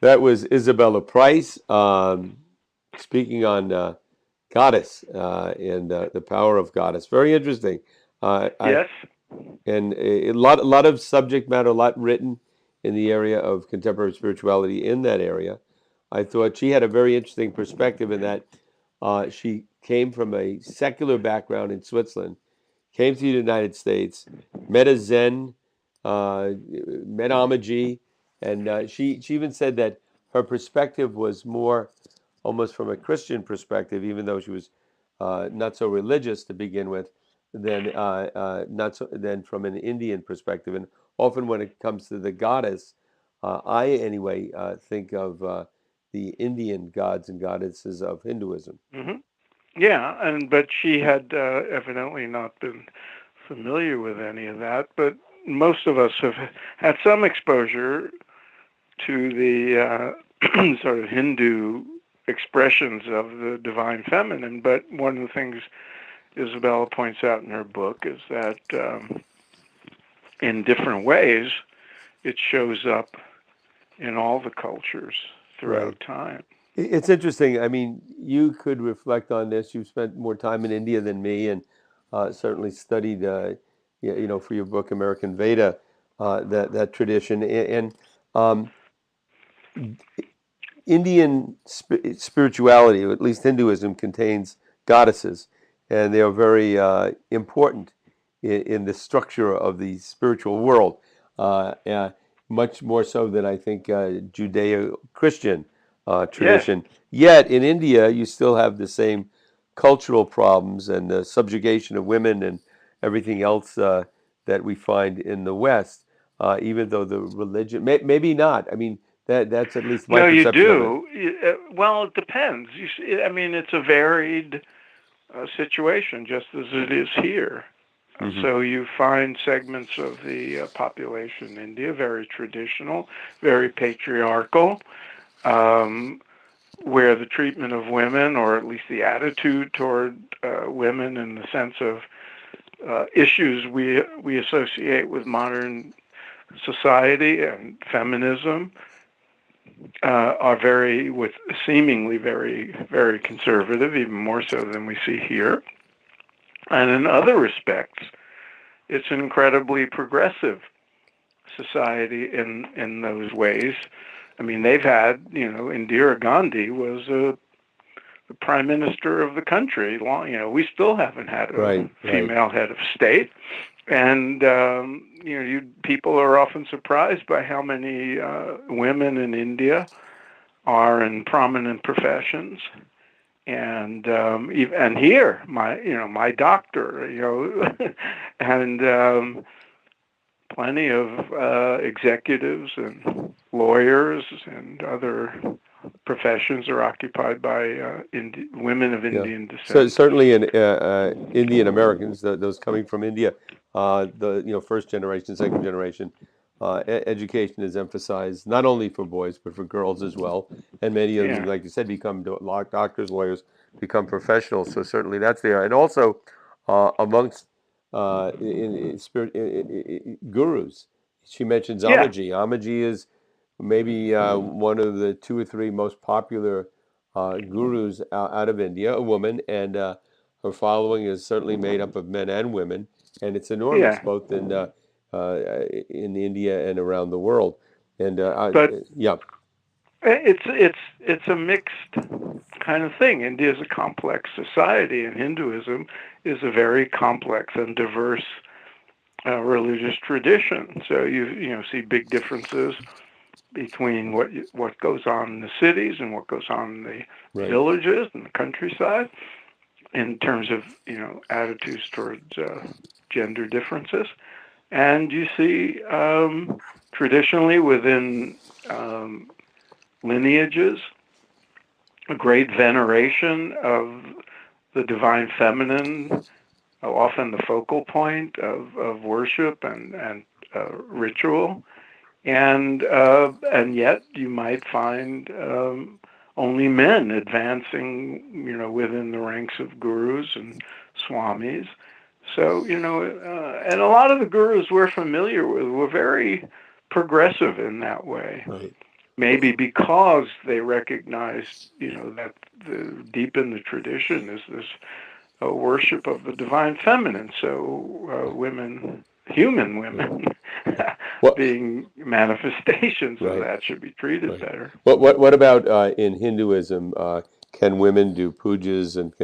That was Isabella Price speaking on goddess and the power of goddess. Very interesting. I Yes. and a lot of subject matter, a lot written in the area of contemporary spirituality in that area. I thought she had a very interesting perspective in that she came from a secular background in Switzerland, came to the United States, met a Zen, met Amaji, and she even said that her perspective was more almost from a Christian perspective, even though she was not so religious to begin with, than not so than from an Indian perspective. And often when it comes to the goddess, I anyway think of the Indian gods and goddesses of Hinduism. Hmm. Yeah, and but she had evidently not been familiar with any of that. But most of us have had some exposure to the sort of Hindu expressions of the divine feminine. But one of the things Isabella points out in her book is that in different ways it shows up in all the cultures Right. throughout time. It's interesting. I mean, you could reflect on this. You've spent more time in India than me, and certainly studied, for your book, American Veda, that tradition. And Indian spirituality, or at least Hinduism, contains goddesses, and they are very important in the structure of the spiritual world, much more so than I think Judeo-Christian Yes. tradition. Yet in India, you still have the same cultural problems and the subjugation of women and everything else that we find in the West, even though the religion, maybe not. I mean, that's at least my No, you perception of it. do. Well, it depends. You see, I mean, it's a varied situation, just as it is here. Hmm. So you find segments of the population in India very traditional, very patriarchal, um, where the treatment of women, or at least the attitude toward women, in the sense of issues we associate with modern society and feminism, are very, with seemingly very conservative, even more so than we see here. And in other respects, it's an incredibly progressive society in those ways. I mean, they've had, Indira Gandhi was the prime minister of the country. Long, we still haven't had a Right, right. female head of state, and people are often surprised by how many women in India are in prominent professions. And here, my doctor, and plenty of executives and lawyers and other professions are occupied by women of Yeah. Indian So descent. certainly in Indian Americans, those coming from India, the first generation, second generation, education is emphasized not only for boys but for girls as well. And many of them, Yeah, like you said, become doctors, lawyers, become professionals. So certainly that's there. And also amongst in spirit gurus, she mentions yeah, Amaji. Amaji is maybe one of the two or three most popular gurus out of India, a woman, and her following is certainly made up of men and women, and it's enormous, yeah. both uh, in India and around the world. And But yeah, it's a mixed kind of thing. India is a complex society, and Hinduism is a very complex and diverse religious tradition. So you see big differences between what goes on in the cities and what goes on in the right. villages and the countryside in terms of attitudes towards gender differences. And you see traditionally within um, lineages a great veneration of the divine feminine, often the focal point of worship and ritual. And yet you might find only men advancing, within the ranks of gurus and swamis. So and a lot of the gurus we're familiar with were very progressive in that way. Right. maybe because they recognize, that deep in the tradition is this worship of the divine feminine. So women, human women, What? being manifestations of Right. that, should be treated Right. better. What about in Hinduism? Can women do pujas, and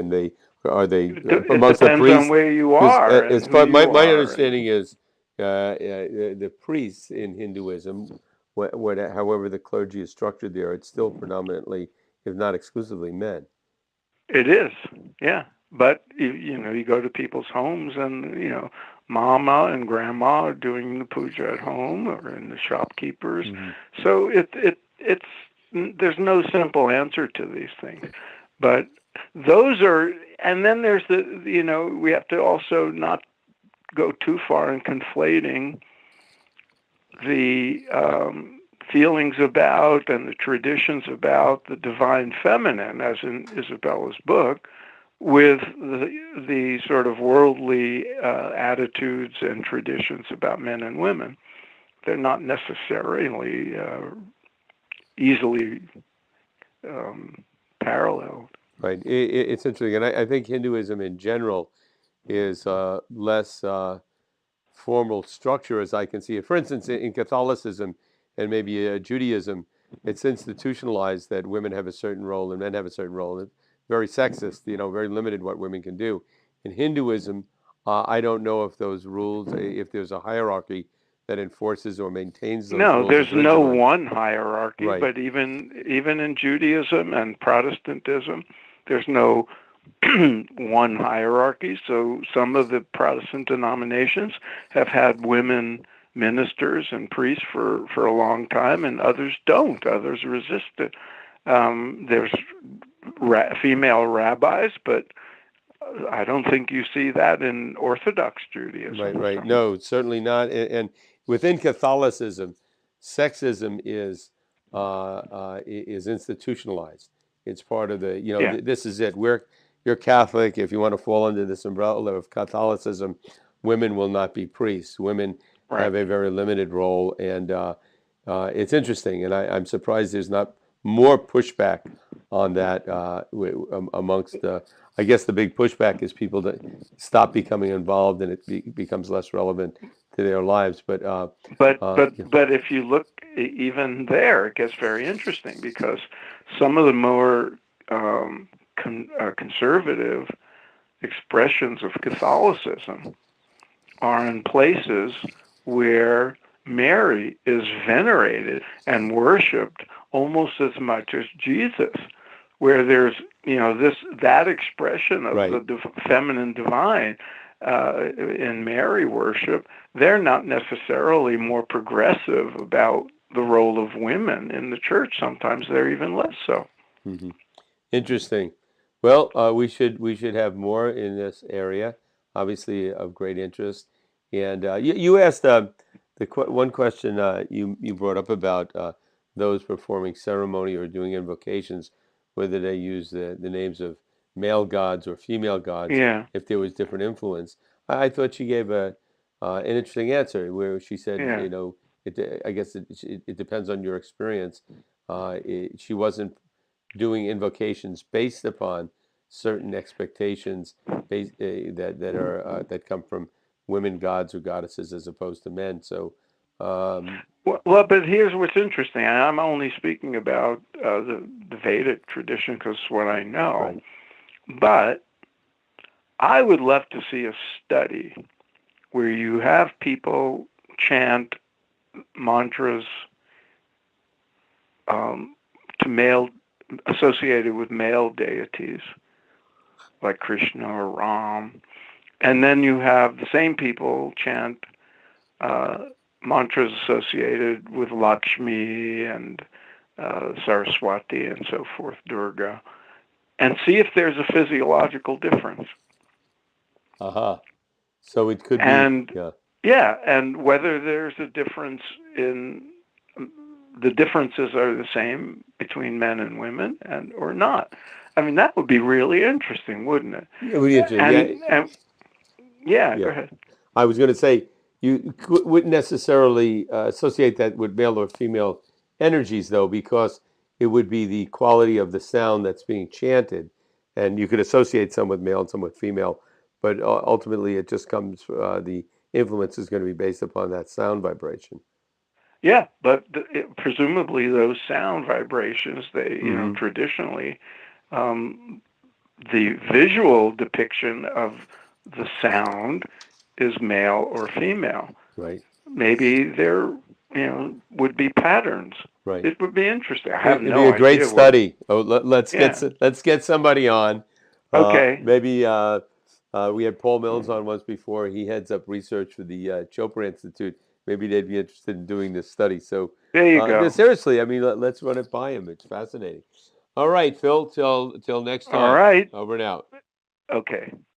are they It amongst the depends on priests? where you Because are and as who far my you my are, and understanding is the priests in Hinduism, however the clergy is structured there, it's still predominantly, if not exclusively, men. it is, yeah. But you go to people's homes, and mama and grandma are doing the puja at home, or in the shopkeepers. Hmm. So it's there's no simple answer to these things, but those are. And then there's we have to also not go too far in conflating the feelings about and the traditions about the divine feminine, as in Isabella's book, with the sort of worldly attitudes and traditions about men and women. They're not necessarily easily paralleled. Right. It's interesting, and I think Hinduism in general is less formal structure as I can see it. For instance, in Catholicism and maybe Judaism, it's institutionalized that women have a certain role and men have a certain role. It's very sexist, very limited what women can do. In Hinduism, I don't know if those rules, if there's a hierarchy that enforces or maintains those No, rules there's as no rigidly. one hierarchy, Right. but even in Judaism and Protestantism, there's no one hierarchy. So some of the Protestant denominations have had women ministers and priests for a long time, and others don't. Others resist it. There's female rabbis, but I don't think you see that in Orthodox Right, Judaism. right. So No, certainly not. And within Catholicism, sexism is institutionalized. It's part of the, yeah, this is it. You're Catholic. If you want to fall under this umbrella of Catholicism, women will not be priests. Women right. have a very limited role, and it's interesting. And I'm surprised there's not more pushback on that amongst. I guess the big pushback is people that stop becoming involved, and it becomes less relevant to their lives. But But but yeah. but if you look even there, it gets very interesting because some of the more conservative expressions of Catholicism are in places where Mary is venerated and worshipped almost as much as Jesus, where there's that expression of Right. the feminine divine in Mary worship. They're not necessarily more progressive about the role of women in the church. Sometimes they're even less so. Hmm. Interesting. Well, we should have more in this area, obviously of great interest. And you asked one question you brought up about those performing ceremony or doing invocations, whether they use the names of male gods or female gods, Yeah, if there was different influence. I thought she gave an interesting answer where she said, yeah. I guess it depends on your experience. She wasn't doing invocations based upon certain expectations that come from women gods or goddesses as opposed to men. So, Well, but here's what's interesting. I'm only speaking about the Vedic tradition because it's what I know. right, But I would love to see a study where you have people chant mantras um, to male associated with male deities like Krishna or Ram, and then you have the same people chant uh, mantras associated with Lakshmi and Saraswati and so forth, Durga, and see if there's a physiological difference. aha. So it could be, And yeah. yeah, and whether there's a difference in the differences are the same between men and women and or not. I mean, that would be really interesting, wouldn't it? It would be interesting. Yeah, And yeah, go yeah. ahead. I was going to say you wouldn't necessarily associate that with male or female energies, though, because it would be the quality of the sound that's being chanted, and you could associate some with male and some with female, but ultimately it just comes, the influence is going to be based upon that sound vibration. Yeah, but presumably those sound vibrations, they, Hmm. traditionally, um, the visual depiction of the sound is male or female. Right, Maybe there, would be patterns. right. It would be interesting. I have It'd be no a great idea what. study. Oh, Yeah. let's get somebody on. Okay. Maybe we had Paul Mills on once before. He heads up research for the Chopra Institute. Maybe they'd be interested in doing this study. So, There you no, go. seriously, I mean, let's run it by him. It's fascinating. All right, Phil. Till next All time. right. Over and out. Okay.